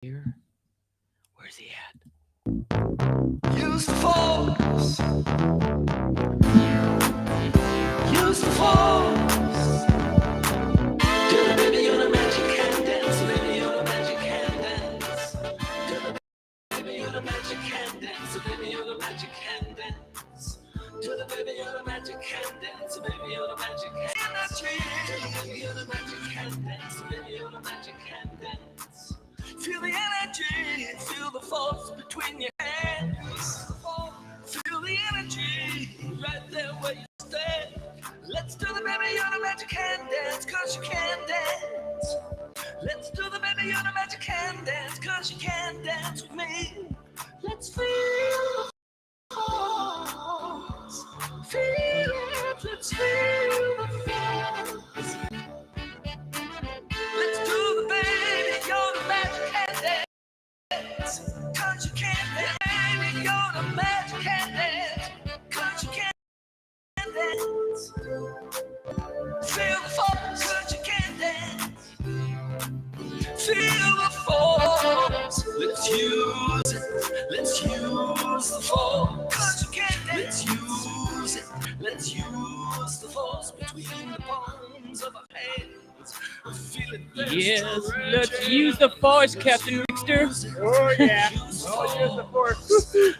here. Where's he at? Use the force. Use the force. Do the baby on a magic hand dance. Baby on a magic hand dance. Do the baby on a magic hand dance. Baby on a magic hand dance. Do the baby on a magic hand dance. Baby on a magic hand dance. Do the baby on a magic hand dance. Baby on a magic hand dance. Feel the energy, feel the force between your hands. Feel the energy right there where you stand. Let's do the baby on a magic hand dance, cause you can dance. Let's do the baby on a magic hand dance, cause you can dance with me. Let's feel the force. Feel it, let's feel the force. Let's do the baby on a magic hand dance, cause you can dance. Baby on a magic hand dance, cause you can dance. Feel the force, cause you can dance. Feel the force. Let's use it. Let's use the force. Cause you can dance. Let's use it. Let's use the force between the palms of our hands. Feel it. Yes, let's use the force, Captain Rickster. Oh, yeah. Oh, use the force.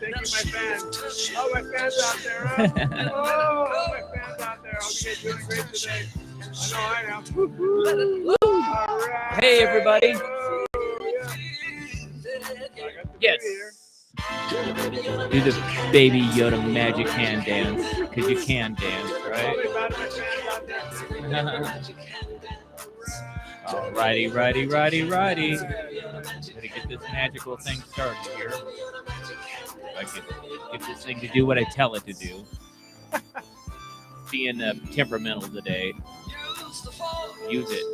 Thank you, my fans. All my fans out there, huh? Oh, all my fans out there. I hope you guys doing great today. I know. Woo-hoo. All right. Hey, everybody. Oh, yeah. Yes. Do the baby Yoda magic hand dance, because you can dance, right? Probably about my fans out there. Alrighty, righty. Gotta get this magical thing started here. I can get this thing to do what I tell it to do. Being temperamental today. Use it.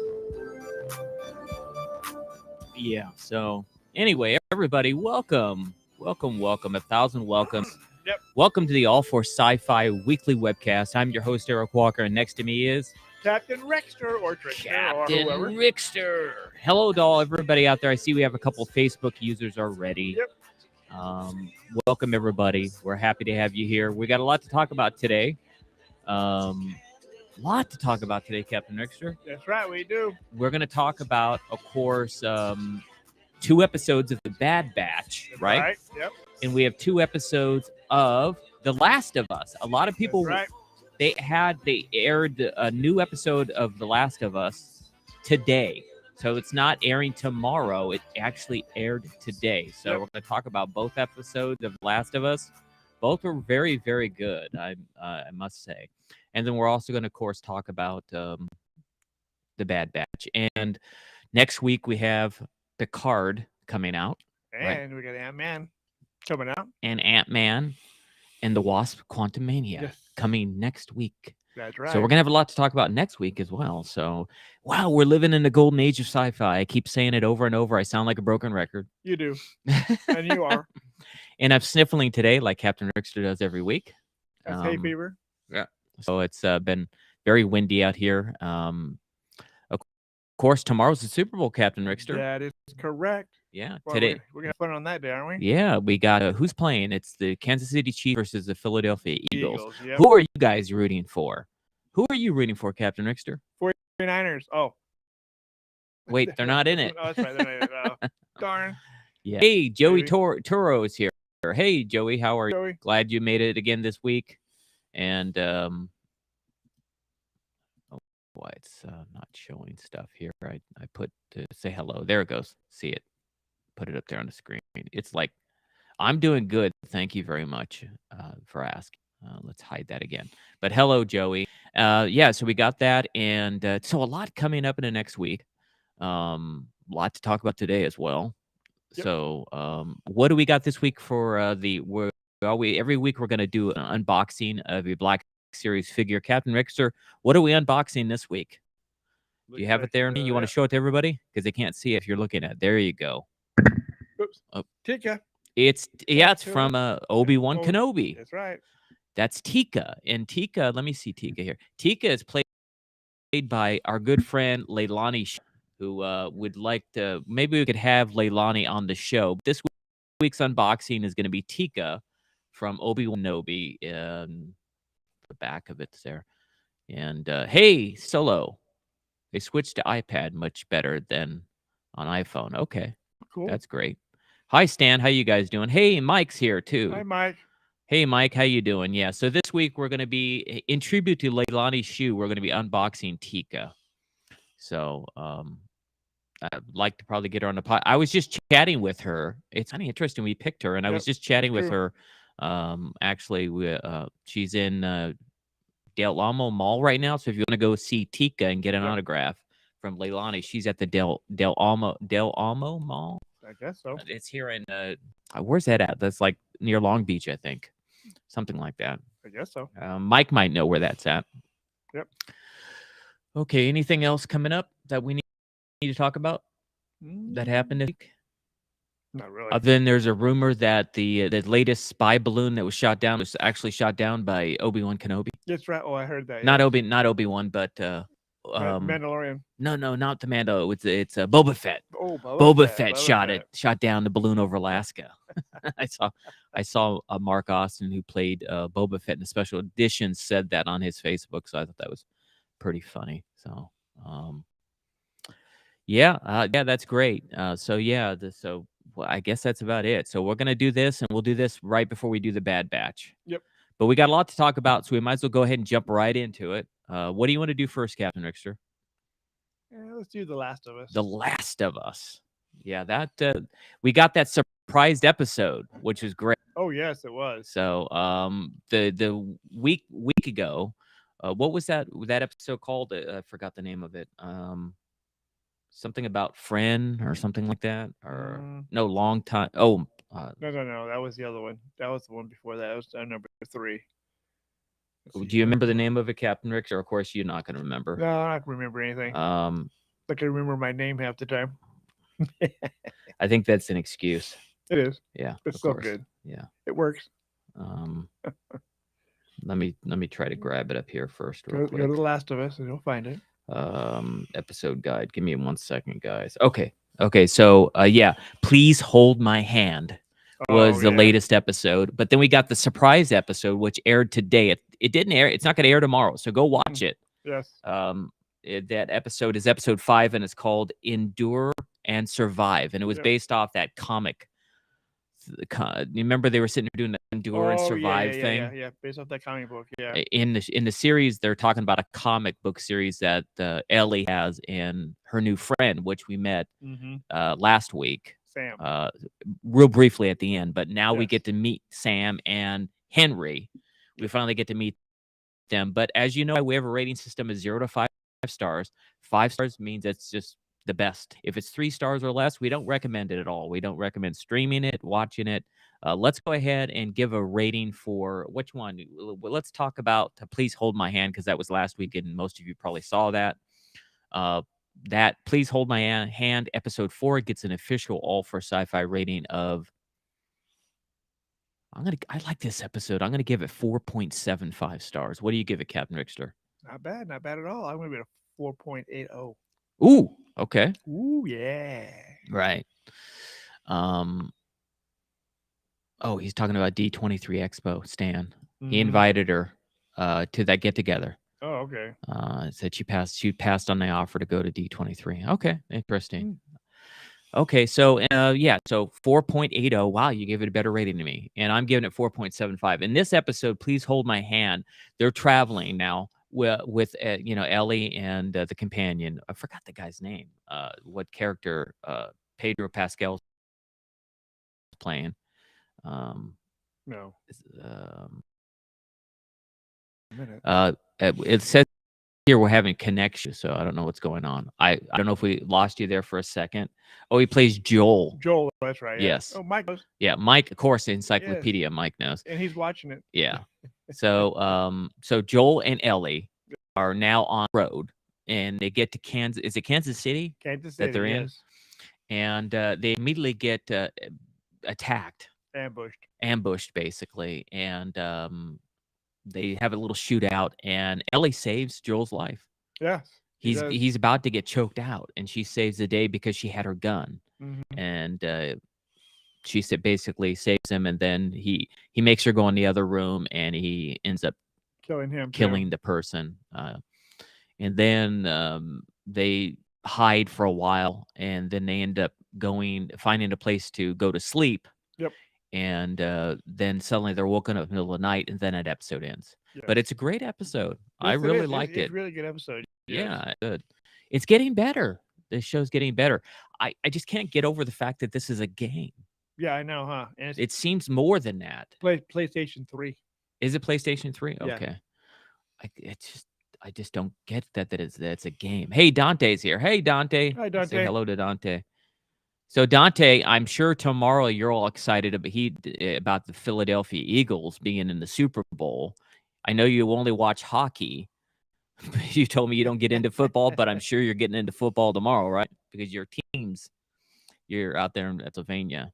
Yeah, so anyway, everybody, welcome. 1,000 welcomes. Yep. Welcome to the All for Sci-Fi weekly webcast. I'm your host, Eric Walker, and next to me is Captain Rickster or Trickster Captain or whoever. Rickster. Hello to all everybody out there. I see we have a couple Facebook users already. Yep. Welcome, everybody. We're happy to have you here. We got a lot to talk about today. Captain Rickster. That's right, we do. We're going to talk about, of course, 2 episodes of The Bad Batch, That's right? Yep. And we have 2 episodes of The Last of Us. A lot of people, That's right. they aired a new episode of The Last of Us today. So it's not airing tomorrow. It actually aired today. So Yep. we're going to talk about both episodes of The Last of Us. Both were very, very good, I must say. And then we're also going to, of course, talk about The Bad Batch. And next week we have Picard coming out. And we got Ant-Man coming out. And Ant-Man and the Wasp Quantumania Yes. coming next week. That's right. So we're going to have a lot to talk about next week as well. So, wow, we're living in the golden age of sci-fi. I keep saying it over and over. I sound like a broken record. You do. And you are. And I'm sniffling today like Captain Rickster does every week. That's hay fever. So it's been very windy out here. Of course, tomorrow's the Super Bowl, Captain Rickster. That is correct. Yeah, Well, today. we're going to have fun on that day, aren't we? Yeah, we got who's playing? It's the Kansas City Chiefs versus the Philadelphia Eagles. Yep. Who are you guys rooting for? Who are you rooting for, Captain Rickster? 49ers. Oh. Wait, they're not in it. Oh, that's right. They're not in it. Oh, darn. Yeah. Hey, Joey Maybe. Toro is here. Hey, Joey, how are you? Joey. Glad you made it again this week. And why it's not showing stuff here. I put to say hello. There it goes. See it. Put it up there on the screen. It's like, I'm doing good. Thank you very much for asking. Let's hide that again. But hello, Joey. Yeah, so we got that. And so a lot coming up in the next week. Lot to talk about today as well. Yep. So what do we got this week for every week we're going to do an unboxing of a Black Series figure. Captain Rickster, what are we unboxing this week? Do you have it there? You want to show it to everybody? Because they can't see it if you're looking at it. There you go. Oops. Oh. Tika. It's from Obi-Wan Kenobi. That's right. That's Tika. And Tika, let me see Tika here. Tika is played by our good friend Leilani. who would like to. Maybe we could have Leilani on the show. This week's unboxing is going to be Tika from Obi-Wan Kenobi. And the back of it's there. And hey, Solo, they switched to iPad much better than on iPhone. Okay, Cool. that's great. Hi, Stan. How you guys doing? Hey, Mike's here too. Hi, Mike. Hey, Mike, how you doing? Yeah, so this week we're going to be, in tribute to Leilani's shoe, we're going to be unboxing Tika. So I'd like to probably get her on the pod. I was just chatting with her. It's kind of interesting. We picked her, and I was Yep, just chatting with true. her. Actually, she's in Del Amo Mall right now. So if you want to go see Tika and get an Yep. autograph from Leilani, she's at the Del Amo Mall. I guess so. It's here in where's that at? That's like near Long Beach, I think. Something like that. I guess so. Mike might know where that's at. Yep. Okay. Anything else coming up that we need to talk about that happened this week? Not really. Other than there's a rumor that the latest spy balloon that was shot down was actually shot down by Obi-Wan Kenobi. That's right. Oh, I heard that. Not yeah. not Obi-Wan, but Mandalorian. no, not the Mando. It's Boba Fett. Oh, Boba Fett shot down the balloon over Alaska. I saw Mark Austin, who played Boba Fett in the special edition, said that on his Facebook. So I thought that was pretty funny. So yeah, that's great. Well, I guess that's about it. So we're gonna do this, and we'll do this right before we do the Bad Batch. Yep. But we got a lot to talk about, so we might as well go ahead and jump right into it. What do you want to do first, Captain Rickster? Yeah, let's do The Last of Us. The Last of Us. Yeah, that we got that surprised episode, which was great. Oh, yes, it was. So the week ago, what was that episode called? I forgot the name of it. Something about friend or something like that, or no, long time. Oh, No. That was the other one. That was the one before that. It was number 3. do you remember the name of it, Captain Rickster? Of course, you're not going to remember. No, I don't remember anything. I can remember my name half the time. I think that's an excuse. It is. Yeah, It's of so course. good. Yeah. It works. Let me try to grab it up here first. Go to The Last of Us and you'll find it. Episode guide. Give me 1 second, guys. Okay. So yeah, Please Hold My Hand was the latest episode, but then we got the surprise episode, which aired today. It didn't air. It's not going to air tomorrow, so go watch it. Yes. That episode is episode 5, and it's called Endure and Survive, and it was based off that comic. You remember they were sitting there doing the Endure and Survive thing? Yeah, based off that comic book. Yeah. In the series, they're talking about a comic book series that Ellie has and her new friend, which we met last week. Sam. Real briefly at the end, but now we Yes. get to meet Sam and Henry. We finally get to meet them. But as you know, we have a rating system of 0 to 5 stars. 5 stars means it's just the best. If it's 3 stars or less, we don't recommend it at all. We don't recommend streaming it, watching it. Let's go ahead and give a rating for which one. Let's talk about Please Hold My Hand, because that was last week, and most of you probably saw that. That Please Hold My Hand episode 4 gets an official All for Sci-Fi rating of. I like this episode. I'm gonna give it 4.75 stars. What do you give it, Captain Rickster? Not bad at all. I'm going to give it a 4.80. Ooh, okay. Ooh, yeah. Right. Oh, he's talking about D23 Expo, Stan. He invited her to that get together. Oh, okay. Said she passed on the offer to go to D23. Okay, interesting. Okay, so yeah, so 4.80. Wow, you gave it a better rating to me, and I'm giving it 4.75. In this episode, Please Hold My Hand. They're traveling now with Ellie and the companion. I forgot the guy's name. What character Pedro Pascal's playing? No. It says here we're having connection, so I don't know what's going on. I don't know if we lost you there for a second. Oh, he plays Joel. Joel, that's right. Yeah. Yes. Oh, Mike knows. Yeah, Mike, of course, Encyclopedia. Mike knows. And he's watching it. Yeah. So so Joel and Ellie are now on the road, and they get to Kansas. Is it Kansas City? Kansas City, that they're in? yes. And they immediately get attacked. Ambushed, basically. And they have a little shootout, and Ellie saves Joel's life. Yes. He He's does. he's about to get choked out, and she saves the day because she had her gun, Mhm. and she said basically saves him, and then he makes her go in the other room, and he ends up Killing him. too. killing the person. And then they hide for a while, and then they end up finding a place to go to sleep. Yep. And then suddenly they're woken up in the middle of the night, and then that episode ends. Yes. But it's a great episode. I Yes, it really is. liked It's it. a really good episode. Yes. Yeah, good. It's getting better. This show's getting better. I just can't get over the fact that this is a game. Yeah, I know, huh? And it's It seems more than that. PlayStation 3. Is it PlayStation 3? Yeah. Okay. I just don't get that it's a game. Hey, Dante's here. Hey, Dante. Hi, Say Dante. hello to Dante. So Dante, I'm sure tomorrow you're all excited about the Philadelphia Eagles being in the Super Bowl. I know you only watch hockey. You told me you don't get into football, but I'm sure you're getting into football tomorrow, right? Because you're out there in Pennsylvania.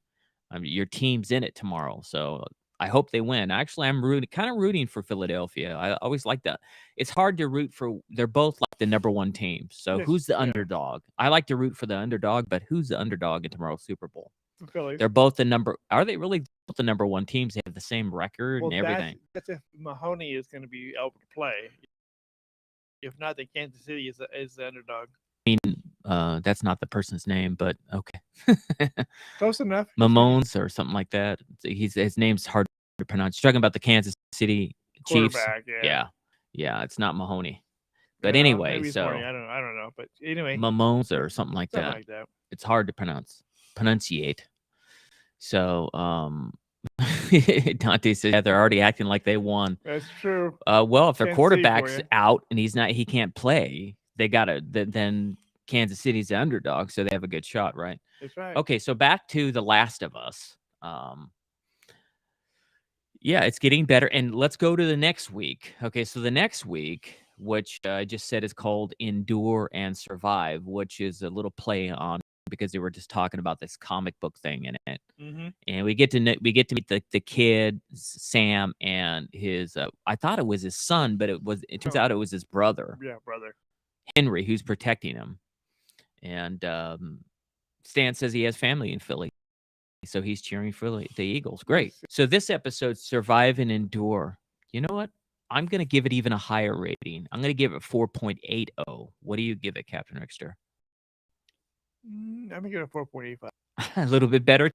Your team's in it tomorrow, so I hope they win. Actually, I'm kind of rooting for Philadelphia. I always like that. It's hard to root for. They're both like the number one team. So Yes, who's the yeah. underdog? I like to root for the underdog, but who's the underdog in tomorrow's Super Bowl? The Phillies. They're both the number. Are they really both the number one teams? They have the same record Well, and everything. that's if Mahoney is going to be able to play. If not, then Kansas City is the underdog. I mean, that's not the person's name, but okay. Close enough. Mamones or something like that. His name's hard to pronounce. You're talking about the Kansas City Chiefs. Quarterback, yeah. Yeah, it's not Mahoney. But Yeah, anyway, maybe it's so Mahoney, I don't know, but anyway, Mamones or something like something that. like that. It's hard to pronunciate. So Dante says, yeah, they're already acting like they won. That's true. Well, if their Kansas City for quarterback's you. out and he can't play, they gotta then Kansas City's the underdog, so they have a good shot, right? That's right. Okay, so back to The Last of Us. Yeah, it's getting better, and let's go to the next week. Okay, so the next week, which I just said is called Endure and Survive, which is a little play on because they were just talking about this comic book thing in it. Mm-hmm. And we get to meet the kid Sam and his I thought it was his son, but it turns out it was his brother Yeah, brother. Henry who's protecting him. And Stan says he has family in Philly, so he's cheering for the Eagles. Great. So this episode, Survive and Endure. You know what? I'm gonna give it even a higher rating. I'm gonna give it 4.80. What do you give it, Captain Rickster? I'm gonna give it a 4.85. A little bit better.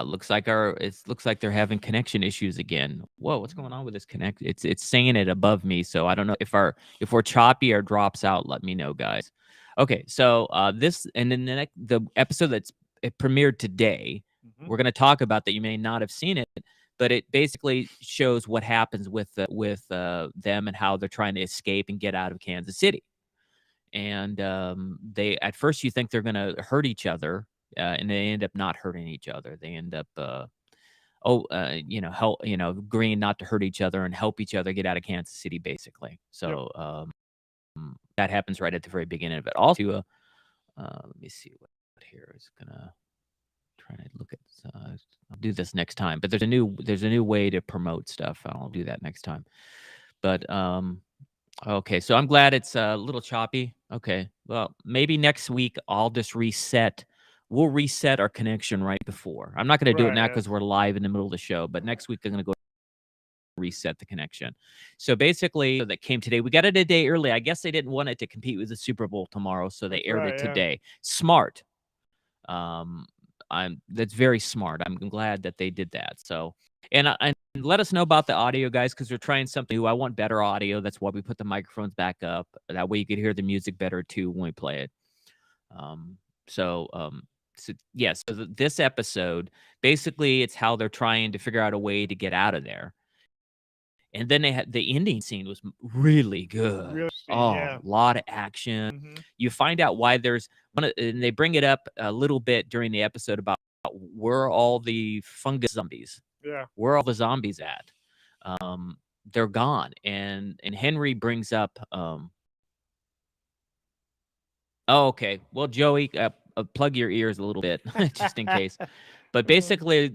Looks like they're having connection issues again. Whoa, what's going on with this connect? It's saying it above me, so I don't know if we're choppy or drops out. Let me know, guys. Okay, so this and then the episode it premiered today. Mhm. We're going to talk about that. You may not have seen it, but it basically shows what happens with them and how they're trying to escape and get out of Kansas City. And they at first you think they're going to hurt each other. And they end up not hurting each other. They end up, agreeing not to hurt each other and help each other get out of Kansas City, basically. So that happens right at the very beginning of it. Also, let me see what here is gonna try to look at. I'll do this next time. But there's a new way to promote stuff. I'll do that next time. But okay, so I'm glad it's a little choppy. Okay, well maybe next week I'll just reset. We'll reset our connection right before. I'm not going to do it now Right. because we're live in the middle of the show. But next week, I'm going to go reset the connection. So basically, that came today. We got it a day early. I guess they didn't want it to compete with the Super Bowl tomorrow, so they That's aired right, it yeah. today. Smart. That's very smart. I'm glad that they did that. So, and let us know about the audio, guys, because we're trying something new. I want better audio. That's why we put the microphones back up. That way you could hear the music better too when we play it. So this episode, basically, it's how they're trying to figure out a way to get out of there. And then they had the ending scene was really good. Really, Oh, yeah. a lot of action. Mhm. You find out why there's and they bring it up a little bit during the episode about where are all the fungus zombies. Yeah. Where are all the zombies at? They're gone. And Henry brings up oh, okay. Well, Joey, plug your ears a little bit just in case. But basically,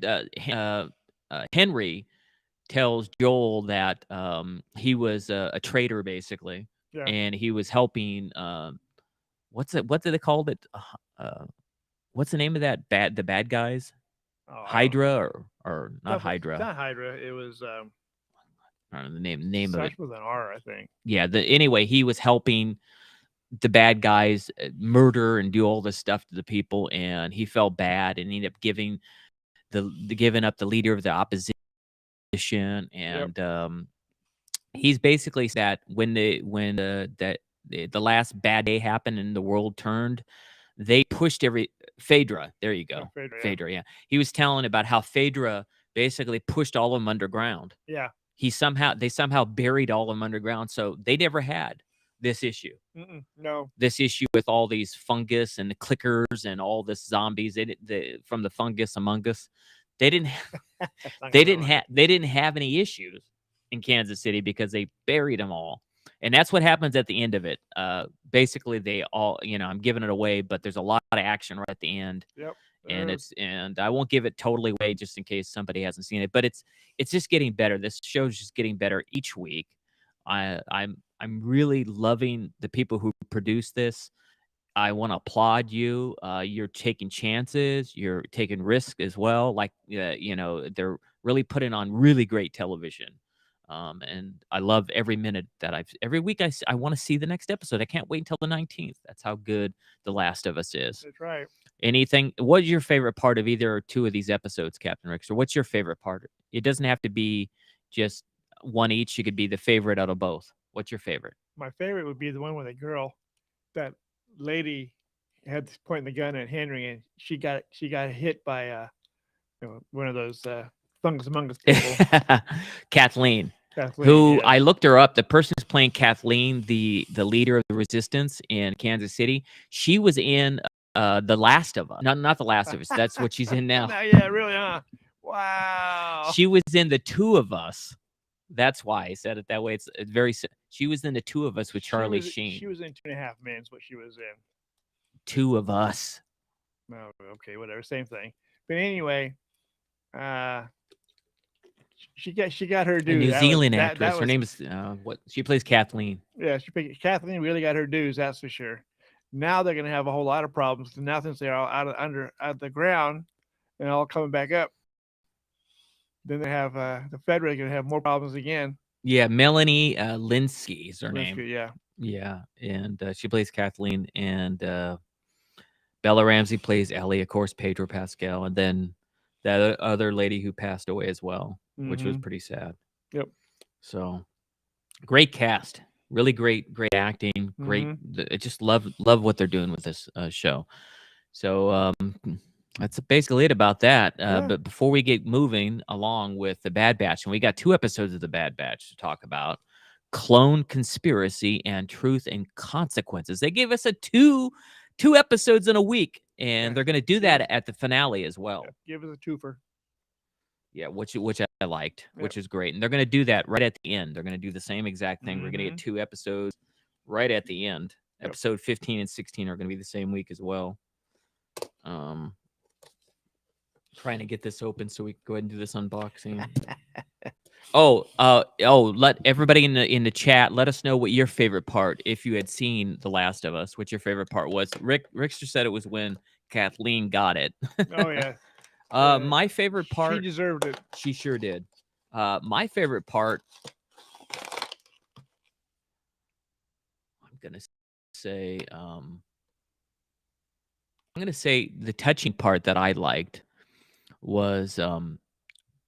Henry tells Joel that he was a traitor, basically, Yeah. and he was helping. What do they call it? What's the name of the bad guys? Oh, I don't Hydra or not It's Hydra? not Hydra. It was I don't know the name of it. starts with an R, I think. Yeah. Anyway, he was helping the bad guys murder and do all this stuff to the people, and he felt bad and ended up giving up the leader of the opposition, and he's basically that when the last bad day happened and the world turned, they pushed Phaedra. There you go. Phaedra, yeah. Phaedra, yeah. He was telling about how Phaedra basically pushed all of them underground. Yeah. They somehow buried all of them underground, so they never had this issue. No. This issue with all these fungus and the clickers and all this zombies from the fungus among us. They didn't have any issues in Kansas City because they buried them all. And that's what happens at the end of it. Basically, they all, I'm giving it away, but there's a lot of action right at the end. Yep. And I won't give it totally away just in case somebody hasn't seen it. But it's just getting better. This show's just getting better each week. I'm really loving the people who produce this. I want to applaud you. You're taking chances. You're taking risks as well. Like, they're really putting on really great television. And I love every minute that every week I want to see the next episode. I can't wait until the 19th. That's how good The Last of Us is. That's right. What's your favorite part of either or two of these episodes, Captain Rickster? What's your favorite part? It doesn't have to be just one each. You could be the favorite out of both. What's your favorite? My favorite would be the one with a girl, that lady had pointing the gun at Henry, and she got hit by one of those fungus among us people. Kathleen, Kathleen, who yeah. I looked her up. The person who's playing Kathleen, the leader of the resistance in Kansas City, she was in The Last of Us. Not The Last of Us. That's what she's in now. Yeah, really, huh? Wow. She was in The Two of Us. That's why I said it that way. It's very. She was in The Two of Us with Charlie Sheen. She was in 2.5 Men. Is what she was in. Two of Us. No, okay, whatever, same thing. But anyway, she got her dues. A New That Zealand was, actress. Her name is what? She plays Kathleen. Yeah, Kathleen really got her dues. That's for sure. Now they're going to have a whole lot of problems. And now since they're all out of the ground and all coming back up, then they have the Federal going to have more problems again. Yeah, Melanie Linsky is her name. Yeah. Yeah, and she plays Kathleen, and Bella Ramsey plays Ellie, of course, Pedro Pascal, and then that other lady who passed away as well, which was pretty sad. Yep. So, great cast, really great acting, great. I just love what they're doing with this show. So that's basically it about that. But before we get moving along with the Bad Batch, and we got 2 episodes of the Bad Batch to talk about. Clone Conspiracy and Truth and Consequences. They gave us two episodes in a week, and they're going to do that at the finale as well. Yeah, give us a twofer. Yeah, which I liked, which is great. And they're going to do that right at the end. They're going to do the same exact thing. We're going to get 2 episodes right at the end. Episode 15 and 16 are going to be the same week as well. Trying to get this open so we can go ahead and do this unboxing. Let everybody in the chat let us know what your favorite part, if you had seen The Last of Us, what your favorite part was. Rickster said it was when Kathleen got it. Oh yeah. My favorite part. She deserved it. She sure did. My favorite part. I'm gonna say the touching part that I liked was and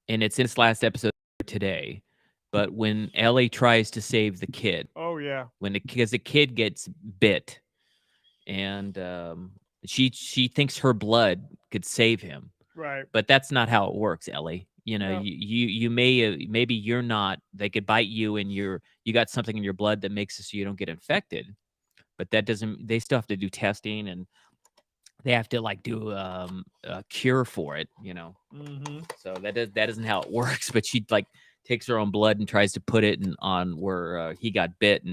it's in this last episode today, but when Ellie tries to save the kid. Oh yeah. Because the kid gets bit, and she thinks her blood could save him. Right. But that's not how it works, Ellie. No. You maybe you're not. They could bite you, and you got something in your blood that makes it so you don't get infected. But that doesn't. They still have to do testing, and they have to do a cure for it. So that isn't how it works. But she takes her own blood and tries to put it on where he got bit,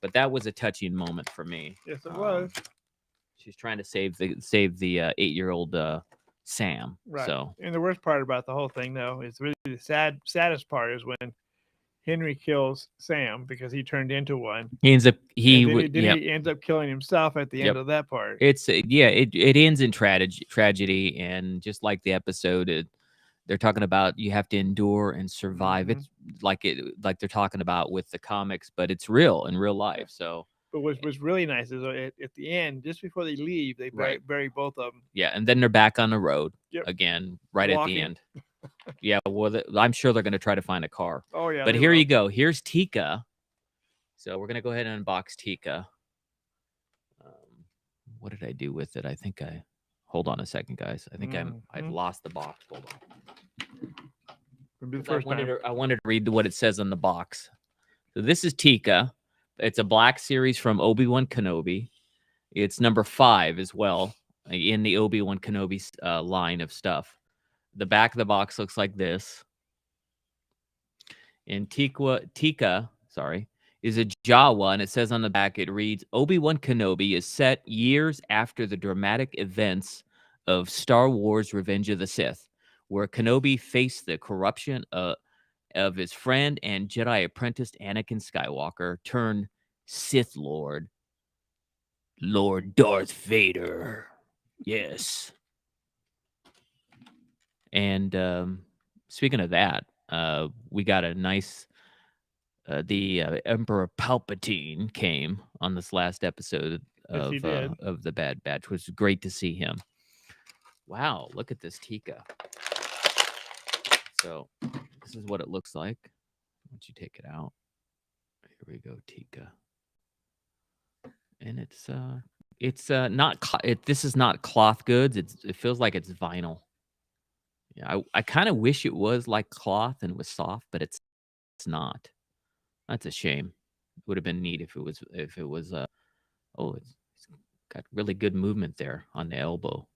but that was a touching moment for me. Yes, it was. She's trying to save the 8-year-old Sam. Right. So, and the worst part about the whole thing, though, is really the saddest part is when Henry kills Sam because he turned into one. He ends up He would he ends up killing himself at the end of that part. It's it ends in tragedy, and just like the episode, they're talking about you have to endure and survive. It's like they're talking about with the comics, but it's real in real life. So, but what's really nice is at the end, just before they leave, they bury both of them. Yeah, and then they're back on the road again, right at the end. Yeah, well, I'm sure they're going to try to find a car. Oh yeah. But here you go. Here's Tika. So we're going to go ahead and unbox Tika. What did I do with it? I think hold on a second, guys. I think I've lost the box. Hold on. I wanted to read what it says on the box. So this is Tika. It's a Black Series from Obi-Wan Kenobi. It's number 5 as well in the Obi-Wan Kenobi line of stuff. The back of the box looks like this. And Tika, is a Jawa, and it says on the back, it reads, Obi-Wan Kenobi is set years after the dramatic events of Star Wars Revenge of the Sith, where Kenobi faced the corruption of his friend and Jedi apprentice Anakin Skywalker turned Sith Lord Darth Vader. Yes. And speaking of that, we got a nice the Emperor Palpatine came on this last episode of the Bad Batch, which was great to see him. Wow, look at this Tika. So this is what it looks like. Why don't you take it out? Here we go, Tika. And it's not this is not cloth goods. It feels like it's vinyl. Yeah, I kind of wish it was like cloth and was soft, but it's not. That's a shame. It would have been neat if it was it's got really good movement there on the elbow.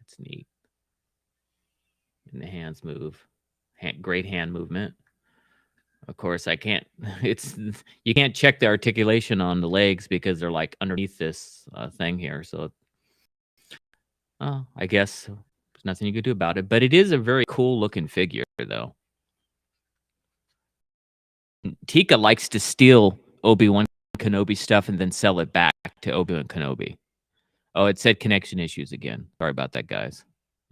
It's neat. And the hands move. Great hand movement. Of course, you can't check the articulation on the legs because they're like underneath this thing here. So I guess there's nothing you could do about it. But it is a very cool looking figure, though. Tika likes to steal Obi-Wan Kenobi stuff and then sell it back to Obi-Wan Kenobi. Oh, it said connection issues again. Sorry about that, guys.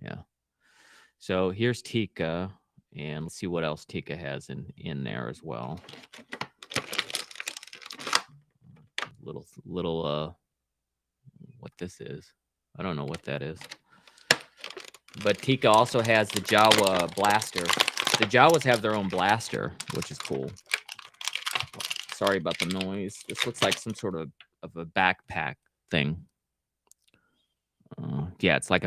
Yeah. So here's Tika, and let's see what else Tika has in there as well. Little what this is. I don't know what that is. But Tika also has the Jawa blaster. The Jawas have their own blaster, which is cool. Sorry about the noise. This looks like some sort of a backpack thing. Yeah, it's like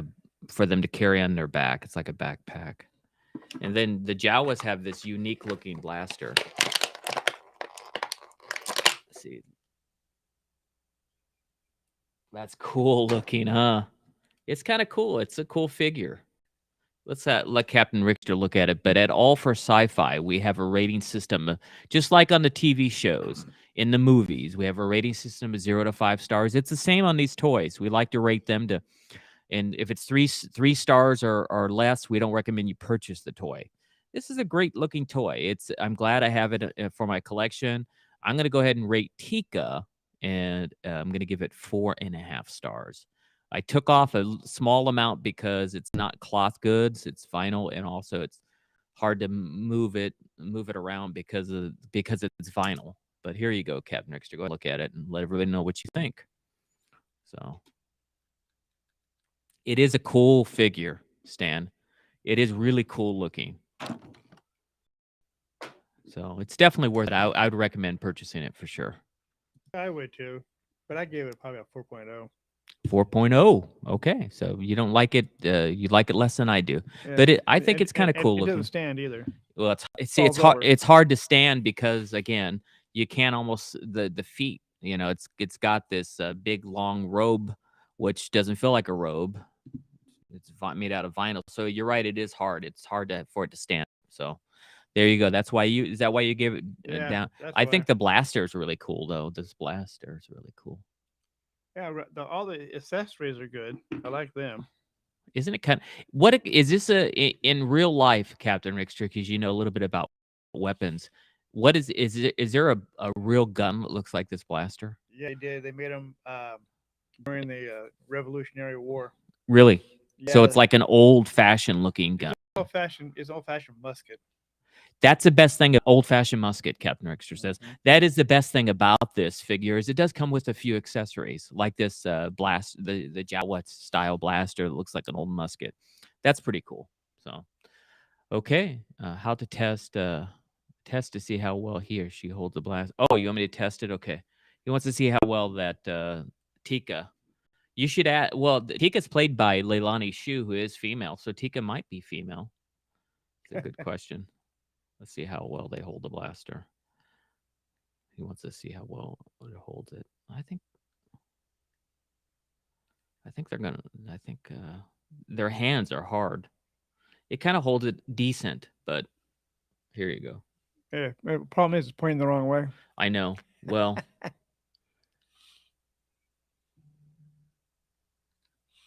for them to carry on their back. It's like a backpack. And then the Jawas have this unique looking blaster. Let's see. That's cool looking, huh? It's kind of cool. It's a cool figure. Let's let Captain Richter look at it. But at All for Sci-Fi, we have a rating system, just like on the TV shows, in the movies. We have a rating system of 0 to 5 stars. It's the same on these toys. We like to rate them and if it's three stars or less, we don't recommend you purchase the toy. This is a great looking toy. I'm glad I have it for my collection. I'm going to go ahead and rate Tika, and I'm going to give it 4.5 stars. I took off a small amount because it's not cloth goods, it's vinyl, and also it's hard to move it around because it's vinyl. But here you go, Captain Richter. Go ahead and look at it and let everybody know what you think. So it is a cool figure, Stan. It is really cool looking. So it's definitely worth it. I would recommend purchasing it for sure. I would too, but I gave it probably a 4.0. 4.0. Okay, so you don't like it. You like it less than I do, yeah. But I think it's kind of cool looking. It doesn't stand either. Well, it's hard. It's hard to stand because again, you can't almost the feet. You know, it's got this big long robe, which doesn't feel like a robe. It's made out of vinyl, so you're right. It is hard. It's hard for it to stand. So there you go. That's why is that why you gave it down? I think the blaster is really cool, though. This blaster is really cool. Yeah, all the accessories are good. I like them. Isn't it kind of is this in real life, Captain Richter? Because you know a little bit about weapons. What is there a real gun that looks like this blaster? Yeah, they did. They made them during the Revolutionary War. Really? So Yeah, it's like an old-fashioned looking gun. It's old-fashioned musket. That's the best thing. Old-fashioned musket, Captain Rickster says. Mhm. That is the best thing about this figure is it does come with a few accessories, like this blast, the Jawa style blaster that looks like an old musket. That's pretty cool. So, okay, how to test to see how well he or she holds the blast. Oh, you want me to test it? Okay. He wants to see how well that Tika. You should add. Well, Tika's played by Leilani Shu, who is female, so Tika might be female. It's a good question. Let's see how well they hold the blaster. He wants to see how well it holds it. I think they're gonna. I think their hands are hard. It kind of holds it decent, but here you go. Yeah, the problem is it's pointing the wrong way. I know. Well,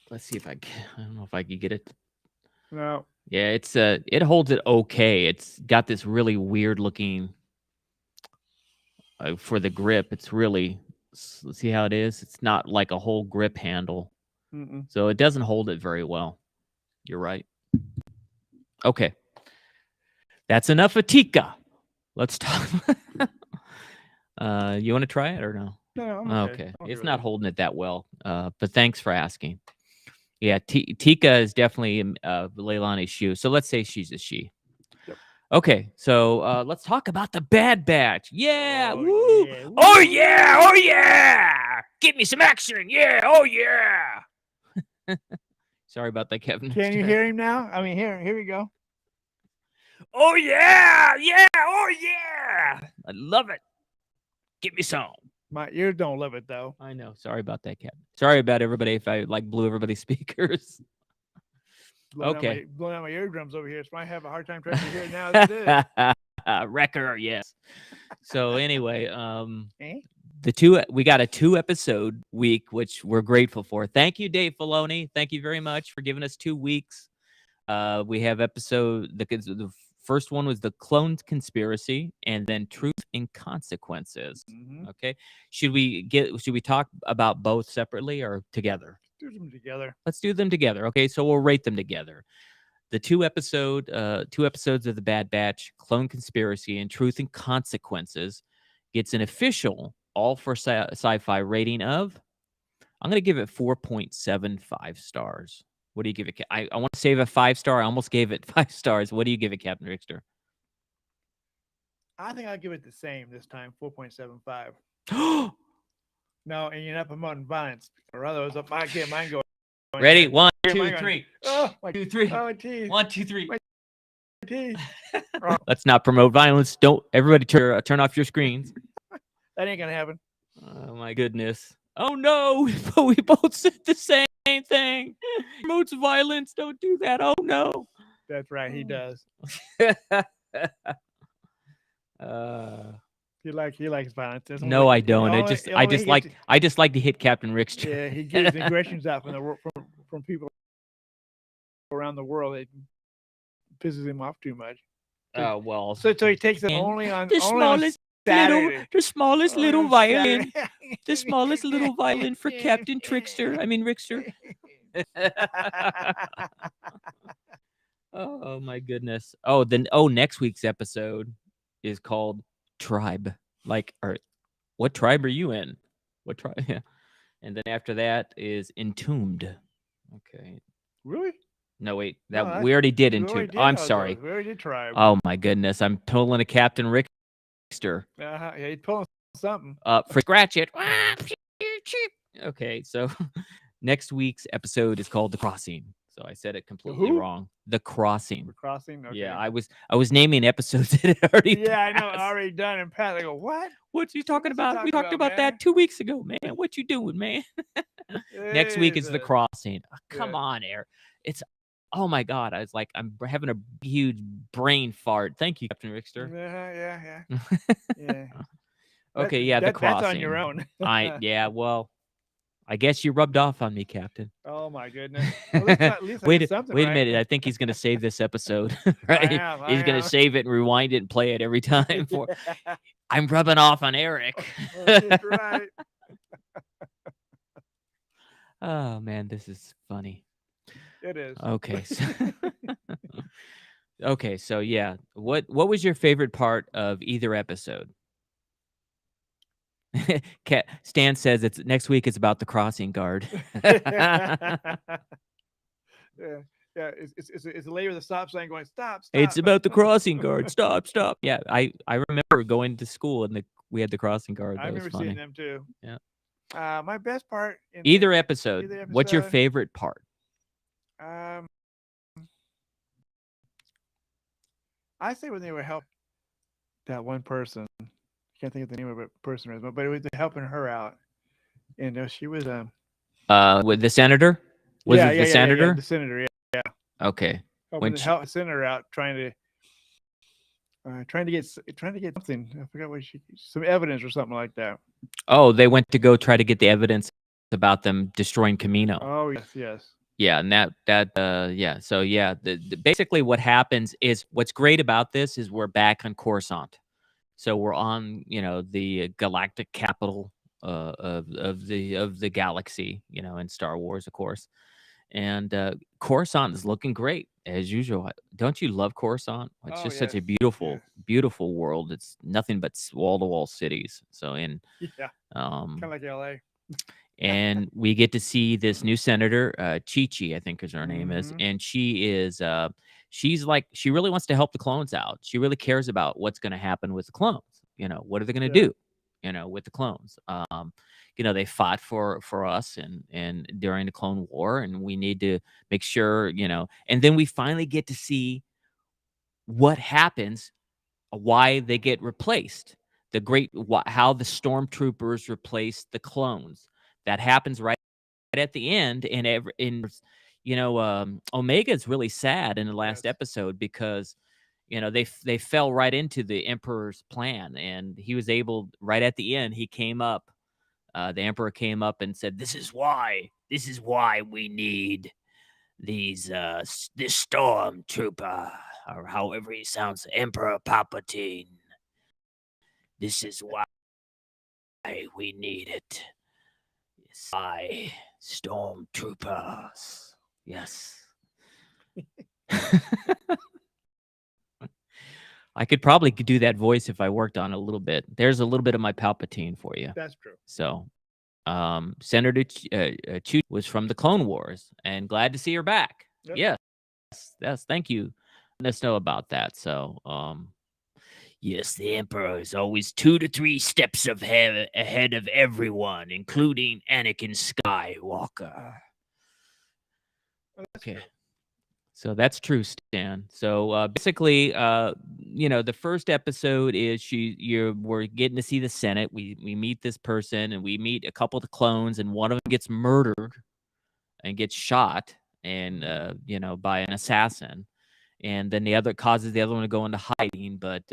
let's see if I don't know if I can get it. No. Yeah, it's it holds it okay. It's got this really weird looking for the grip. It's really see how it is. It's not like a whole grip handle, so it doesn't hold it very well. You're right. Okay, that's enough of Tika. Let's talk. You want to try it or no? No, I'm Okay. I'm It's good not with it. holding it that well. But thanks for asking. Yeah, Tika is definitely Leilani's shoe. So let's say she's a she. Yep. Okay, so let's talk about the Bad Batch. Yeah, Oh, woo! yeah, Oh yeah! Oh yeah! Give me some action! Yeah! Oh yeah! Sorry about that, Kevin. Can you hear him now? I mean, here we go. Oh yeah! Yeah! Oh yeah! I love it. Give me some. My ears don't love it though. I know. Sorry about that, Kevin. Sorry about everybody if I like blew everybody's speakers. Okay. Blowing out my eardrums over here. So I have a hard time trying to hear it now as it is. Wrecker, yes. So anyway, Eh? we got a 2-episode week, which we're grateful for. Thank you, Dave Filoni. Thank you very much for giving us 2 weeks. We have the first one was the Clone Conspiracy, and then Truth and Consequences. Mhm. Okay, should we talk about both separately or together? Do them together. Let's do them together. Okay, so we'll rate them together. The 2 episodes of the Bad Batch, Clone Conspiracy, and Truth and Consequences gets an official all for sci-fi rating of. I'm gonna give it 4.75 stars. What do you give it? I want to save a 5-star. I almost gave it 5 stars. What do you give it, Captain Rickster? I think I'll give it the same this time, 4.75. No, and you're not promoting violence. Or otherwise, I get mine going. Ready? 1, Here, 2, mine going. 3. Oh, my 2, 3. Oh, teeth. 1, 2, 3. My teeth. Let's not promote violence. Don't everybody turn off your screens. That ain't gonna happen. Oh my goodness. Oh no, we both said the same thing. Promotes violence. Don't do that. Oh no. That's right, he does. He likes violence. That's No, only- I don't. only- I only just he like gets- to hit Captain Rickster. Yeah, he gets aggressions out from people around the world. It pisses him off too much. Oh well. So he takes it And only on the only on smallest Saturday. the smallest Only little on violin. Saturday. The smallest little violin for Captain Trickster. I mean Rickster. Oh my goodness. Next week's episode is called Tribe. What tribe are you in? What tribe? Yeah. And then after that is Entombed. Okay. Really? No, wait. No, We already did We Entombed. already did I'm all sorry. those. We already did Tribe. Oh my goodness. I'm pulling a Captain Rickster. Yeah, he's pulling something. For scratch it. Okay, so next week's episode is called The Crossing. So I said it completely who? wrong. The Crossing. We're crossing. Okay. Yeah, I was naming episodes that had already Yeah, I know. passed. Already done. And Pat, I go, what? What you talking What's he about? We talking talked about, about man? that 2 weeks ago, man. What you doing, man? Next week is The Jesus. Crossing. Come Yeah. on, Air. It's oh my god. I was like, I'm having a huge brain fart. Thank you, Captain Rickster. Yeah. Yeah. Okay, yeah, The Crossing. That's on your own. Well, I guess you rubbed off on me, Captain. Oh my goodness. Well, at least I wait, did something wait a right. minute. I think he's going to save this episode. I Right? am. He's going to save it and rewind it and play it every time. For I'm rubbing off on Eric. That's right. Oh man, this is funny. It is. Okay. Okay, so yeah, what was your favorite part of either episode? Stan says it's next week. It's about the crossing guard. Yeah. Yeah, it's a lady with a stop sign going, stop. It's about the crossing guard. Stop. Yeah, I remember going to school and we had the crossing guard. I That was remember funny. seeing them too. Yeah. My best part in Either episode. What's your favorite part? I say when they were helping that one person. I can't think of the name of the person, but it was helping her out. And she was with the senator. Was it the senator? Yeah, the senator. Yeah. Okay. Helping to help the senator out, trying to get something. I forgot what some evidence or something like that. Oh, they went to go try to get the evidence about them destroying Camino. Oh yes. Yeah, and yeah. So yeah, basically what happens is what's great about this is we're back on Coruscant. So we're on, the galactic capital of the galaxy, in Star Wars, of course. And Coruscant is looking great as usual. Don't you love Coruscant? It's just such a beautiful world. It's nothing but wall-to-wall cities. So kind of like LA. And we get to see this new senator, Chi-Chi, I think is her name is, and she is she really wants to help the clones out. She really cares about what's going to happen with the clones. What are they going to do? With the clones. They fought for us and during the Clone War, and we need to make sure, and then we finally get to see what happens, why they get replaced. How the stormtroopers replace the clones. That happens right at the end, and Omega is really sad in the last episode because they fell right into the Emperor's plan, and he was able right at the end. He came up, the Emperor came up and said, "This is why we need this stormtrooper, or however he sounds, Emperor Palpatine. This is why we need it." By stormtroopers. Yes. I could probably do that voice if I worked on it a little bit. There's a little bit of my Palpatine for you. That's true. So, Senator Chu was from the Clone Wars, and glad to see her back. Yep. Yes. Thank you. Let us know about that. So, yes, the Emperor is always 2 to 3 steps ahead of everyone, including Anakin Skywalker. Okay. So that's true, Stan. So basically, the first episode is we're getting to see the Senate. We meet this person, and we meet a couple of the clones, and one of them gets murdered and gets shot, and by an assassin. And then the other causes the other one to go into hiding, but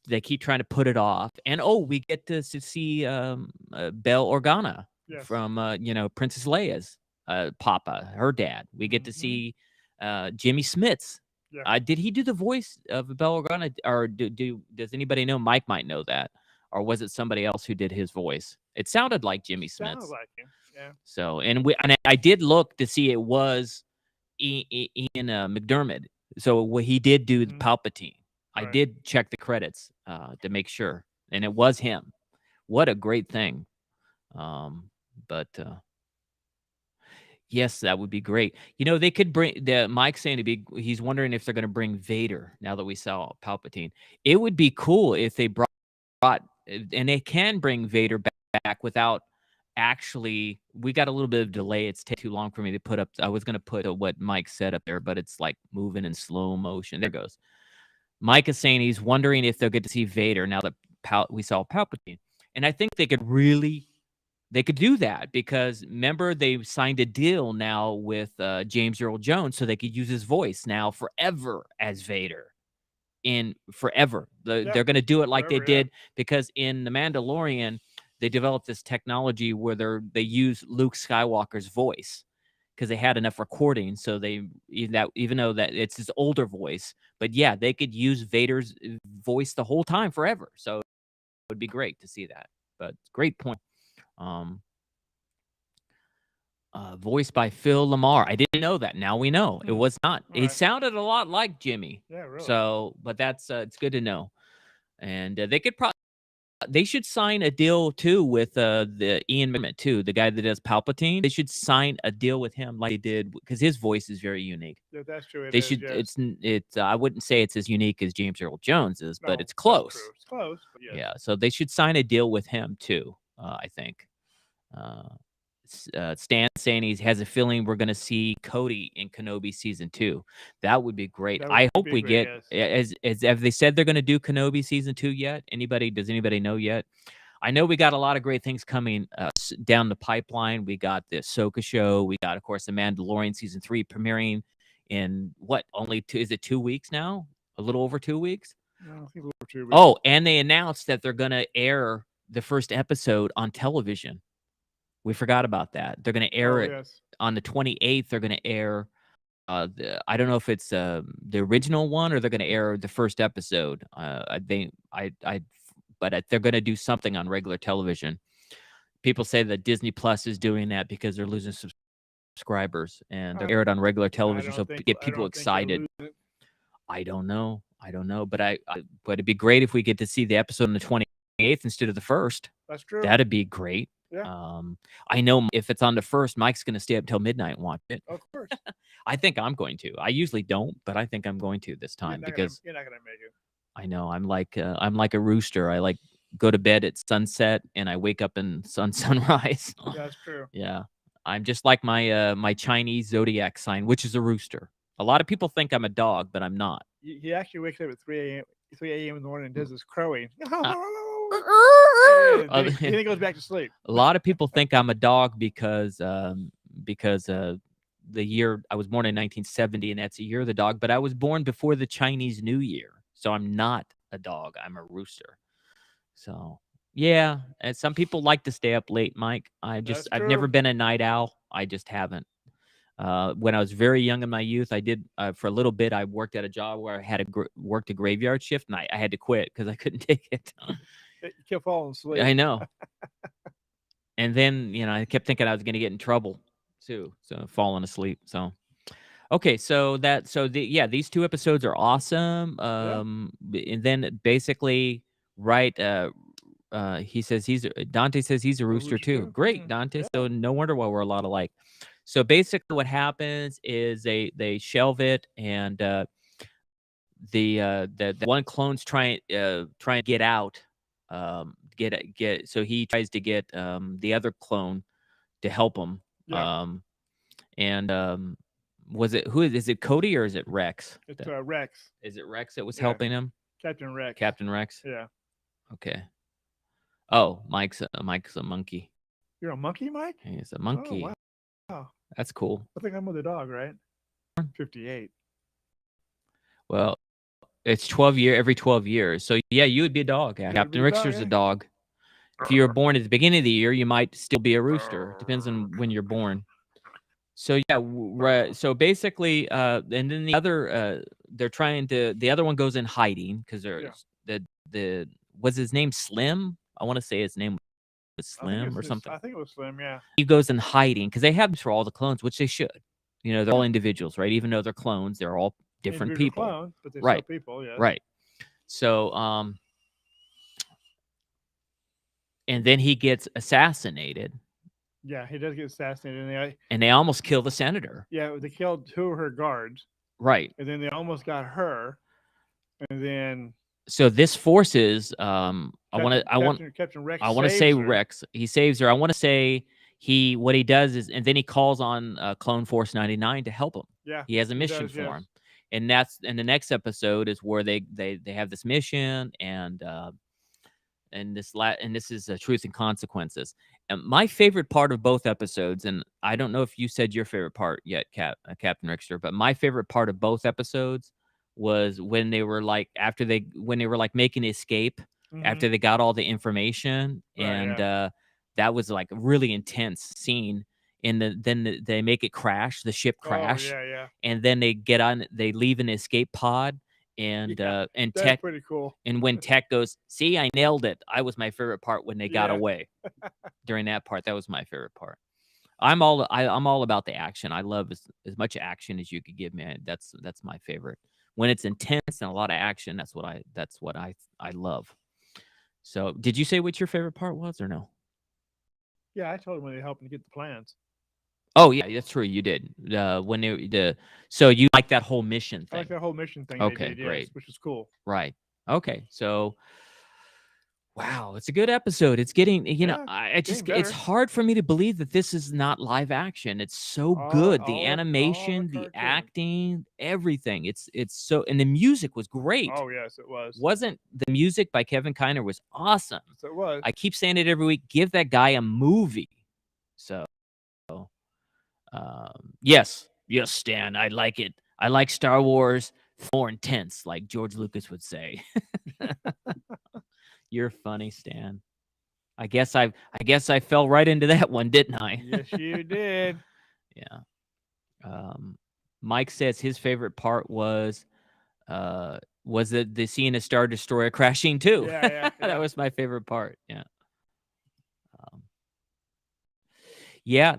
they keep trying to put it off. And we get to see Bail Organa from Princess Leia's papa, her dad. We get to see Jimmy Smits. Did he do the voice of Bail Organa, or does anybody know? Mike might know that, or was it somebody else who did his voice? It sounded like Jimmy Smits. Sounds like him. Yeah. So and I did look to see it was Ian McDermott. So he did do the Palpatine. Right. I did check the credits to make sure, and it was him. What a great thing! Yes, that would be great. They could bring Mike's saying he's wondering if they're going to bring Vader now that we saw Palpatine. It would be cool if they brought, and they can bring Vader back without. Actually, we got a little bit of delay. It's taking too long for me to put up. I was going to put what Mike said up there, but it's like moving in slow motion. There it goes. Mike is saying he's wondering if they'll get to see Vader now that we saw Palpatine. And I think they could do that because remember they signed a deal now with James Earl Jones so they could use his voice now forever as Vader. Forever. They're going to do it like they did because in The Mandalorian, they developed this technology where they use Luke Skywalker's voice because they had enough recordings. So even though that it's his older voice, but yeah, they could use Vader's voice the whole time forever. So it would be great to see that. But great point. Um, voiced by Phil Lamar. I didn't know that. Now we know. It was not. He Alright. sounded a lot like Jimmy. Yeah, really. So, but that's it's good to know. And they could probably they should sign a deal too with the Ian McDiarmid too, the guy that does Palpatine. They should sign a deal with him like they did because his voice is very unique. Yeah, that's true. They should. Yes. It's. I wouldn't say it's as unique as James Earl Jones is, No, but it's that's close. true. It's close, but yes. Yeah. So they should sign a deal with him too. I think. Stan saying he has a feeling we're going to see Cody in Kenobi season 2. That would be great. That I would hope be we great, get as have they said they're going to do Kenobi season 2 yet? Does anybody know yet? I know we got a lot of great things coming down the pipeline. We got the Ahsoka show. We got, of course, the Mandalorian season 3 premiering in is it 2 weeks now? A little over 2 weeks? No, I think a little over 2 weeks. Oh, and they announced that they're going to air the first episode on television. We forgot about that. They're going to air it yes. on the 28th. They're going to air I don't know if it's the original one or they're going to air the first episode. But they're going to do something on regular television. People say that Disney Plus is doing that because they're losing subscribers and they're aired on regular television, so get people excited. I don't know, but but it'd be great if we get to see the episode on the 28th instead of the 1st. That's true. That'd be great. Yeah. I know if it's on the 1st, Mike's going to stay up till midnight and watch it. Of course. I think I'm going to. I usually don't, but I think I'm going to this time because you're not gonna make it. I know I'm like a rooster. I like go to bed at sunset and I wake up in sunrise. That's true. Yeah, I'm just like my my Chinese zodiac sign, which is a rooster. A lot of people think I'm a dog, but I'm not. He actually wakes up at 3 a.m. in the morning and does this crowing. Then he goes back to sleep. A lot of people think I'm a dog because the year I was born in 1970, and that's a year of the dog. But I was born before the Chinese New Year, so I'm not a dog. I'm a rooster. So yeah, and some people like to stay up late, Mike. I've never been a night owl. I just haven't. When I was very young in my youth, I did for a little bit. I worked at a job where I had worked a graveyard shift, and I had to quit because I couldn't take it. You kept falling asleep. I know. And then I kept thinking I was going to get in trouble too, so falling asleep. So okay, these 2 episodes are awesome. And then basically, right? He says Dante says he's a rooster too. Great, Dante. Yeah. So no wonder why we're a lot alike. So basically, what happens is they shelve it, and the one clone's trying to get out. So he tries to get the other clone to help him. Yeah. Was it Cody or is it Rex? It's Rex. Is it Rex that was helping him? Captain Rex. Captain Rex. Yeah. Okay. Oh, Mike's a monkey. You're a monkey, Mike? He's a monkey. Oh, wow. That's cool. I think I'm with a dog, right? 58. Well, it's every 12 years. So yeah, you would be a dog. Yeah. Captain Rickster's a dog. If you were born at the beginning of the year, you might still be a rooster. Depends on when you're born. So yeah, so basically, and then the other, the other one goes in hiding because was his name Slim? I want to say his name was Slim or something. I think it was Slim, yeah. He goes in hiding because they have this for all the clones, which they should. They're all individuals, right? Even though they're clones, they're all different people. Clones, but they're right. still people, yeah. Right. So, and then he gets assassinated. Yeah, he does get assassinated. And they almost kill the senator. Yeah, they killed 2 of her guards. Right. And then they almost got her. And then so this forces Captain Rex. I want to say Rex. He saves her. I want to say what he does is, and then he calls on Clone Force 99 to help him. Yeah. He has a mission for him. And that's in the next episode is where they have this mission and this is Truth and Consequences. And my favorite part of both episodes, and I don't know if you said your favorite part yet, Captain Rickster, but my favorite part of both episodes was when they were like making the escape after they got all the information, Right, and yeah. that was like a really intense scene. And they make it crash, the ship Oh, crash, yeah. and then they leave an escape pod, and Yeah, and that's Tech, pretty cool. and when Tech goes, "See, I nailed it." I was my favorite part when they got Yeah. away. During that part, that was my favorite part. I'm all about the action. I love as much action as you could give me. That's my favorite. When it's intense and a lot of action, that's what I love. So, did you say what your favorite part was or no? Yeah, I told him when they helped him get the plans. Oh yeah, that's true. You did. When so you like that whole mission I like thing? that whole mission thing they Okay, did, yes, great. which is cool. Right. Okay. So, wow, it's a good episode. It's getting, Yeah, I getting just, it's better. hard for me to believe that this is not live action. It's so good. The All a animation, the cartoon. acting, everything. It's so, and the music was great. Oh, yes, it was. Wasn't the music by Kevin Kiner was awesome. So it was. I keep saying it every week. Give that guy a movie. So, yes, Stan, I like it. I like Star Wars more intense, like George Lucas would say. You're funny, Stan. I guess I fell right into that one, didn't I? Yes, you did. Yeah. Mike says his favorite part was the scene of Star Destroyer crashing too. Yeah. That was my favorite part. Yeah.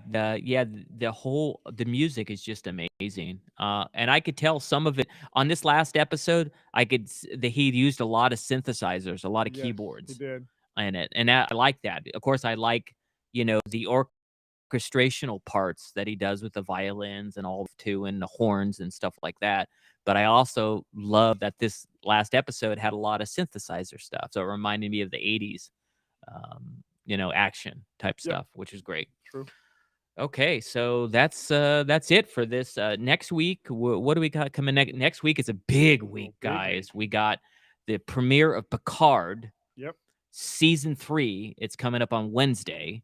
The music is just amazing. And I could tell some of it on this last episode. That he used a lot of synthesizers, a lot of Yes, he keyboards did. in it, and I like that. Of course, I like the orchestrational parts that he does with the violins and all too, and the horns and stuff like that. But I also love that this last episode had a lot of synthesizer stuff, so it reminded me of the '80s, action type stuff, which is great. True. Okay, so that's it for this. Next week, what do we got coming next week? Is a big week, big guys. We got the premiere of Picard. Yep. Season 3. It's coming up on Wednesday,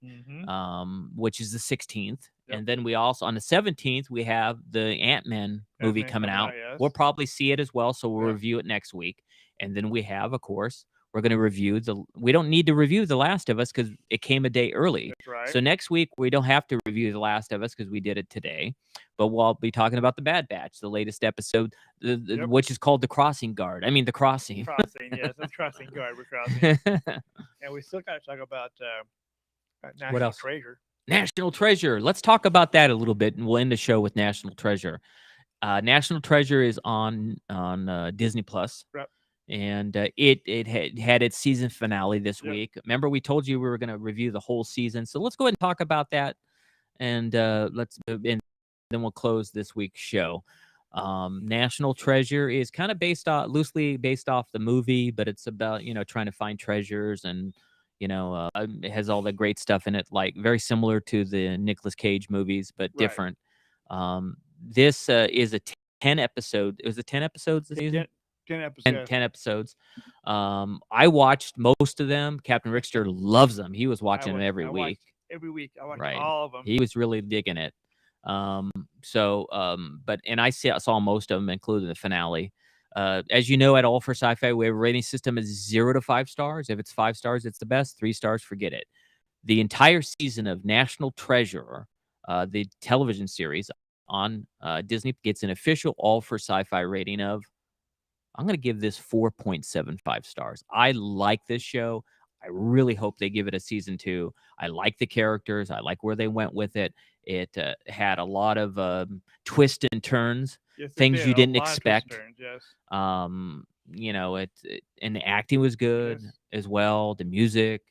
which is the 16th. Yep. And then we also, on the 17th, we have the Ant-Man movie coming out. Yes. We'll probably see it as well, so we'll Yeah. review it next week. And then we have, of course, we're going to review we don't need to review The Last of Us because it came a day early. That's right. So next week, we don't have to review The Last of Us because we did it today. But we'll be talking about The Bad Batch, the latest episode, which is called The Crossing Guard. I mean, The Crossing. Crossing, yes. That's Crossing Guard. We're crossing. And we still got to talk about National else? Treasure. National Treasure. Let's talk about that a little bit, and we'll end the show with National Treasure. National Treasure is on Disney Plus. Yep. And it had its season finale this week. Remember, we told you we were going to review the whole season. So let's go ahead and talk about that, and then we'll close this week's show. National Treasure is kind of loosely based off the movie, but it's about trying to find treasures, and it has all the great stuff in it, like very similar to the Nicolas Cage movies, but different. This is a 10 episode. It was a 10 episodes this season. 10 episodes. 10 episodes. I watched most of them. Captain Rickster loves them. He was watching them every week. Every week. I watched all of them. He was really digging it. And I saw most of them, including the finale. As you know, at All for Sci-Fi, we have a rating system is 0 to 5 stars. If it's 5 stars, it's the best. 3 stars, forget it. The entire season of National Treasure, the television series on Disney, gets an official All for Sci-Fi rating of, I'm going to give this 4.75 stars. I like this show. I really hope they give it a season 2. I like the characters. I like where they went with it. It had a lot of twists and turns, things you didn't expect. And the acting was good as well. The music,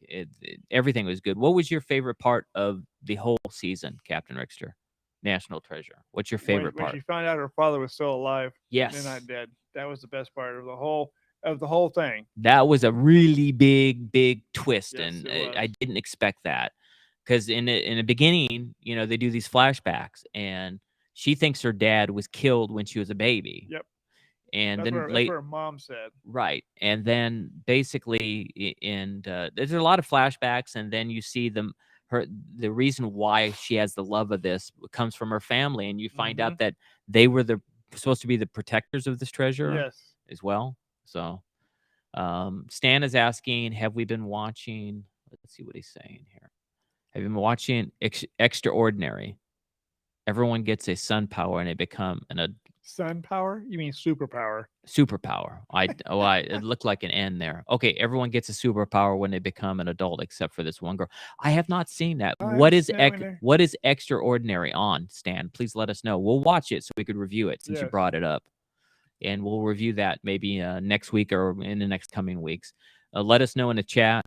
everything was good. What was your favorite part of the whole season, Captain Rickster? National Treasure. What's your favorite part? When she found out her father was still alive. Yes. And not dead. That was the best part of the whole thing. That was a really big twist, and it I didn't expect that, because in the beginning, they do these flashbacks, and she thinks her dad was killed when she was a baby. Yep. And that's then what her mom said. Right. And then basically, there's a lot of flashbacks, and then you see the reason why she has the love of this comes from her family, and you find out that they were supposed to be the protectors of this treasure as well. So Stan is asking, have we been watching? Let's see what he's saying here. Have you been watching Extraordinary? Everyone gets a sun power and they become Sun power? You mean superpower? superpower. It looked like an N there. Okay, everyone gets a superpower when they become an adult, except for this one girl. I have not seen that. I What haven't is seen that one either. what is Extraordinary on, Stan? Please let us know. We'll watch it so we could review it since you Yes. brought it up, and we'll review that maybe next week or in the next coming weeks. Let us know in the chat.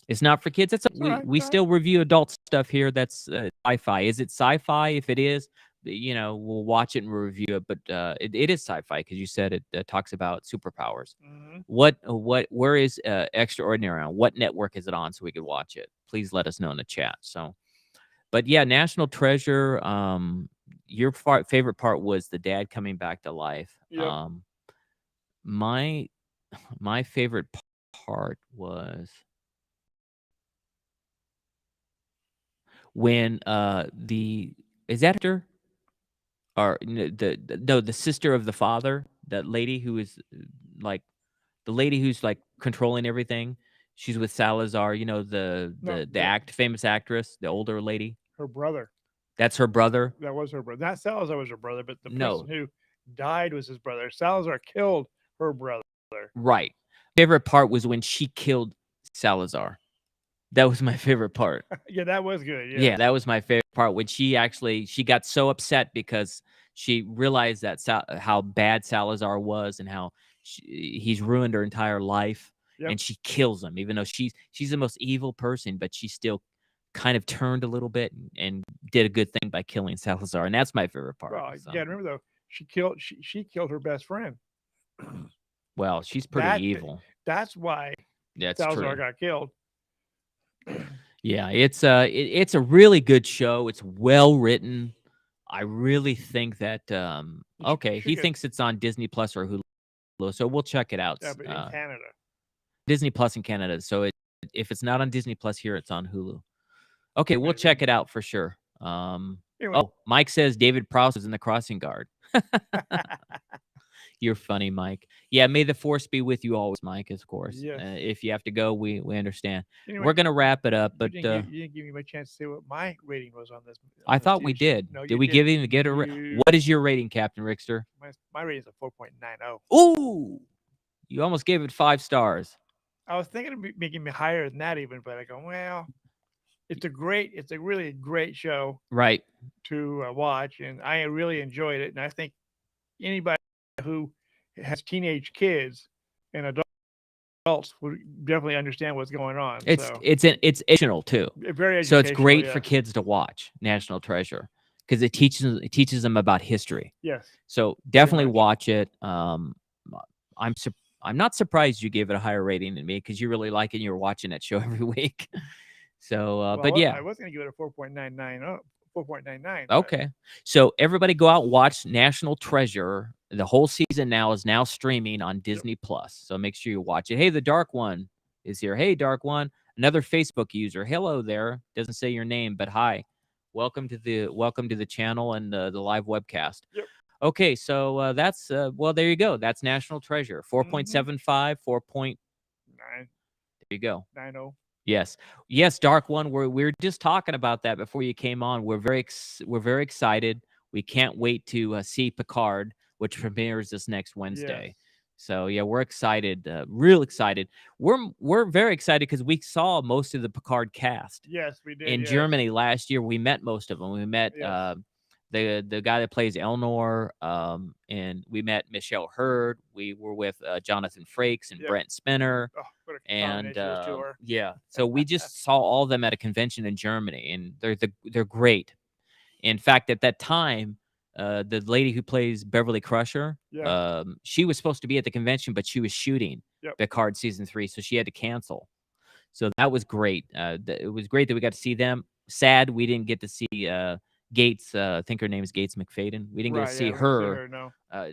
It's not for kids. all right, We it's all still review adult stuff here. That's sci-fi. Is it sci-fi? If it is, we'll watch it and review it. But it is sci-fi because you said it talks about superpowers. Mhm. Where is Extraordinary on? What network is it on so we could watch it? Please let us know in the chat. So, but yeah, National Treasure. Your favorite part was the dad coming back to life. Yep. My favorite part was when is that her or the sister of the father, that lady who is like the lady who's like controlling everything. She's with Salazar, No, the famous actress, the older lady. her brother. That's her brother. That was her brother. Not Salazar was her brother, but the No. person who died was his brother. Salazar killed her brother. Right. Favorite part was when she killed Salazar. That was my favorite part. Yeah, that was good. Yeah, that was my favorite part when she got so upset because she realized that how bad Salazar was and how he's ruined her entire life, Yep. and she kills him, even though she's the most evil person, but she still kind of turned a little bit and did a good thing by killing Salazar, and that's my favorite part. Well, So, yeah, remember though, she killed her best friend. well, she's pretty evil. That's why That's Salazar true. got killed. Yeah, it's a really good show. It's well written. I really think that okay, he thinks it's on Disney Plus or Hulu, so we'll check it out. Yeah, but in Canada. Disney Plus in Canada. So if it's not on Disney Plus here, it's on Hulu. Okay, we'll Maybe. check it out for sure. Anyway. Oh, Mike says David Prowse is in the Crossing Guard. You're funny, Mike. Yeah, may the force be with you always, Mike, of course. Yes. If you have to go, we understand. Anyway, We're going to wrap it up, but you didn't give me my chance to say what my rating was on this. I thought we did. No, did we give him get a what is your rating, Captain Rickster? My rating is a 4.90. Ooh, you almost gave it 5 stars. I was thinking of making me higher than that even, but I go, well, it's a really great show, right, to watch, and I really enjoyed it. And I think anybody who has teenage kids and adults would definitely understand what's going on. It's so. it's educational too. Very educational, so it's great yes. for kids to watch National Treasure because it teaches them about history. Yes. So definitely watch it. I'm not surprised you gave it a higher rating than me because you really like it and you're watching that show every week. So, but yeah, I was going to give it a 4.99. 4.99. Okay. So everybody go out and watch National Treasure. The whole season now is streaming on Disney Plus. So make sure you watch it. Hey, the Dark One is here. Hey, Dark One, another Facebook user. Hello there. Doesn't say your name, but hi. Welcome to the channel and the live webcast. Yep. Okay, so that's well, there you go. That's National Treasure. 4.75, 4. There you go. 90. Yes, Dark One. We're just talking about that before you came on. We're very excited. We can't wait to see Picard, which premieres this next Wednesday. Yes. So yeah, we're excited, real excited. We're very excited because we saw most of the Picard cast. Yes, we did. In Germany last year. We met most of them. We met the guy that plays Elnor, and we met Michelle Hurd. We were with Jonathan Frakes and Brent Spinner. Oh, what a and tour. yeah, so we just saw all of them at a convention in Germany, and they're great. In fact, at that time, the lady who plays Beverly Crusher, she was supposed to be at the convention, but she was shooting Picard season 3, so she had to cancel. So that was great. It was great that we got to see them. Sad we didn't get to see Gates. I think her name is Gates McFadden. We didn't get to see her. No.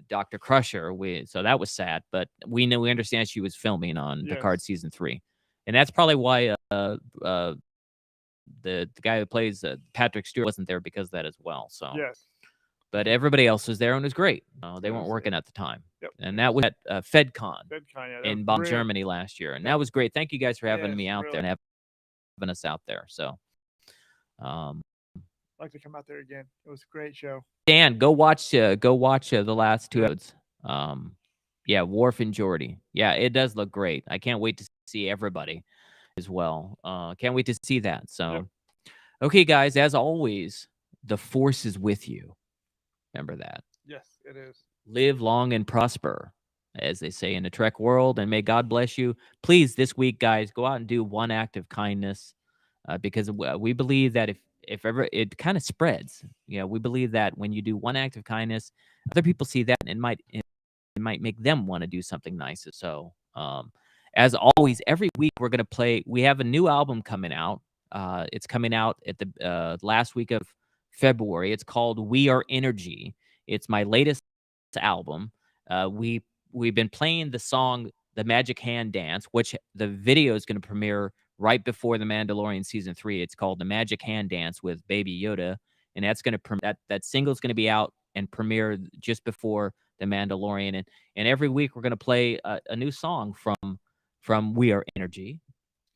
Dr. Crusher. So that was sad, but we understand she was filming on Picard season 3, and that's probably why the guy who plays Patrick Stewart wasn't there because of that as well. So yes, but everybody else was there and it was great. They weren't working at the time. Yep. And that was at FedCon FedCon, yeah, that in was Bonn, brilliant. Germany last year. And that was great. Thank you guys for having Yes, me out there really. and having us out there. So, I'd like to come out there again. It was a great show. Dan, go watch the last 2 episodes. Yeah, Worf and Geordi. Yeah, it does look great. I can't wait to see everybody as well. Can't wait to see that. So, Yep. okay, guys, as always, the force is with you. Remember that. Yes, it is. Live long and prosper, as they say in the Trek world, and may God bless you. Please, this week, guys, go out and do one act of kindness, because we believe that if ever it kind of spreads. We believe that when you do one act of kindness, other people see that and it might make them want to do something nice. So, as always, every week we're going to play. We have a new album coming out. It's coming out at the last week of February. It's called We Are Energy. It's my latest album. We've been playing the song The Magic Hand Dance, which the video is going to premiere right before The Mandalorian season 3. It's called The Magic Hand Dance with Baby Yoda, and that's going to that single's going to be out and premiere just before The Mandalorian. And every week we're going to play a new song from We Are Energy.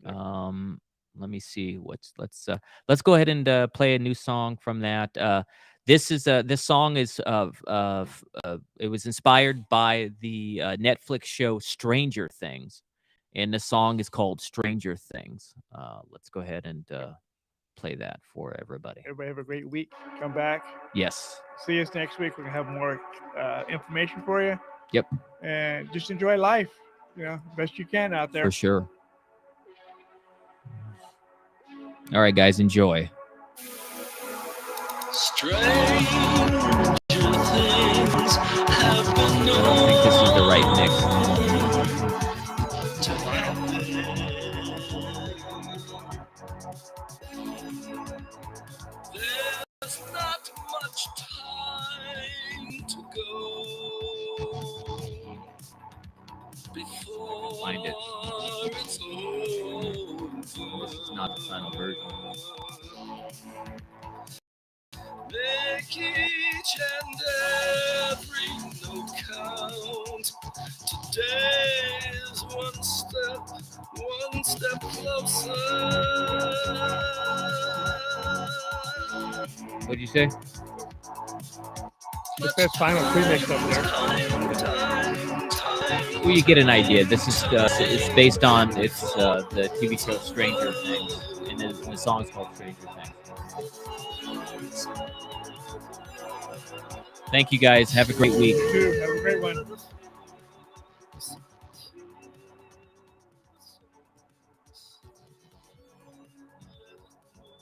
Let me see let's go ahead and play a new song from that. This song is it was inspired by the Netflix show Stranger Things, and the song is called Stranger Things. Let's go ahead and play that for everybody. Everybody have a great week. Come back. Yes. See us next week. We're gonna have more information for you. Yep. And just enjoy life. Best you can out there. For sure. All right, guys, enjoy. Stranger things have been known. I don't think this is the right mix. To happen. There's not much time to go before Find it. it's over. This is not the final version. Make each and every note count. Today is one step closer. What'd you say? The best final pre-mix up there. Well, you get an idea. This is it's based on the TV show Stranger Things, and the song's called Stranger Things. Thank you, guys. Have a great week. You too. Have a great one.